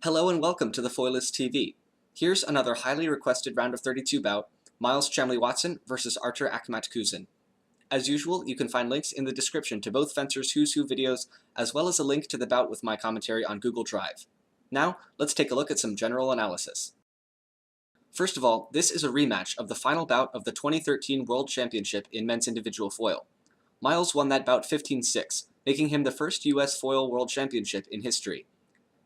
Hello and welcome to the Foilist TV. Here's another highly requested round of 32 bout, Miles Chamley-Watson versus Archer Akhmatkhuzin. As usual, you can find links in the description to both Fencers Who's Who videos, as well as a link to the bout with my commentary on Google Drive. Now, let's take a look at some general analysis. First of all, this is a rematch of the final bout of the 2013 World Championship in men's individual foil. Miles won that bout 15-6, making him the first US foil world championship in history.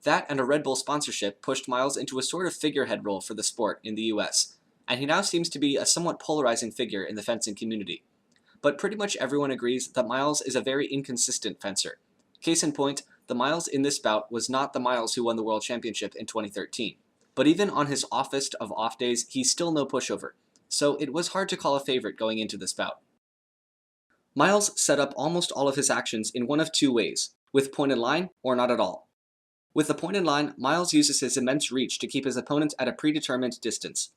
That and a Red Bull sponsorship pushed Miles into a sort of figurehead role for the sport in the US, and he now seems to be a somewhat polarizing figure in the fencing community. But pretty much everyone agrees that Miles is a very inconsistent fencer. Case in point, the Miles in this bout was not the Miles who won the World Championship in 2013. But even on his offest of off days, he's still no pushover, so it was hard to call a favorite going into this bout. Miles set up almost all of his actions in one of two ways, with point and line or not at all. With the point and line, Miles uses his immense reach to keep his opponent at a predetermined distance.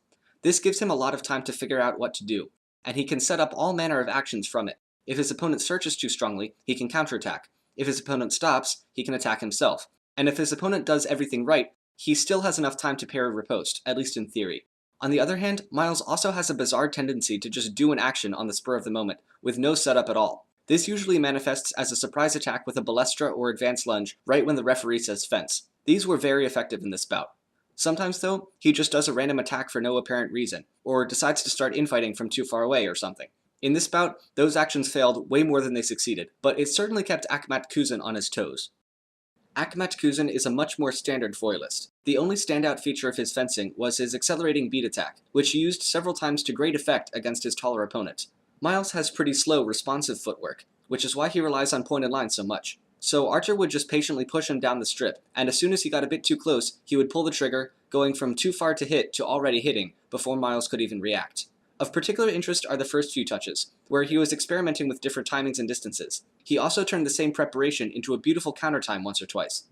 This gives him a lot of time to figure out what to do, and he can set up all manner of actions from it. If his opponent searches too strongly, he can counterattack. If his opponent stops, he can attack himself. And if his opponent does everything right, he still has enough time to parry riposte, at least in theory. On the other hand, Miles also has a bizarre tendency to just do an action on the spur of the moment, with no setup at all. This usually manifests as a surprise attack with a balestra or advanced lunge right when the referee says fence. These were very effective in this bout. Sometimes though, he just does a random attack for no apparent reason, or decides to start infighting from too far away or something. In this bout, those actions failed way more than they succeeded, but it certainly kept Akhmatkhuzin on his toes. Akhmatkhuzin is a much more standard foilist. The only standout feature of his fencing was his accelerating beat attack, which he used several times to great effect against his taller opponent. Miles has pretty slow, responsive footwork, which is why he relies on point and line so much. So Archer would just patiently push him down the strip, and as soon as he got a bit too close, he would pull the trigger, going from too far to hit to already hitting, before Miles could even react. Of particular interest are the first few touches, where he was experimenting with different timings and distances. He also turned the same preparation into a beautiful counter time once or twice.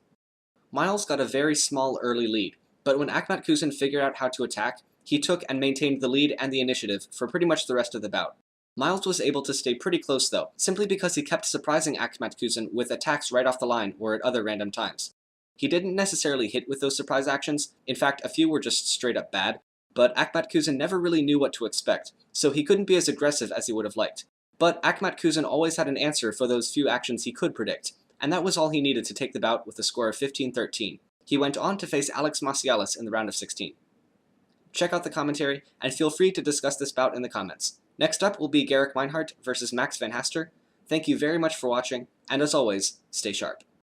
Miles got a very small early lead, but when Akhmatkhuzin figured out how to attack, he took and maintained the lead and the initiative for pretty much the rest of the bout. Miles was able to stay pretty close though, simply because he kept surprising Akhmatkhuzin with attacks right off the line or at other random times. He didn't necessarily hit with those surprise actions, in fact a few were just straight up bad, but Akhmatkhuzin never really knew what to expect, so he couldn't be as aggressive as he would have liked. But Akhmatkhuzin always had an answer for those few actions he could predict, and that was all he needed to take the bout with a score of 15-13. He went on to face Alex Macialis in the round of 16. Check out the commentary, and feel free to discuss this bout in the comments. Next up will be Garrick Meinhardt versus Max Van Haster. Thank you very much for watching, and as always, stay sharp.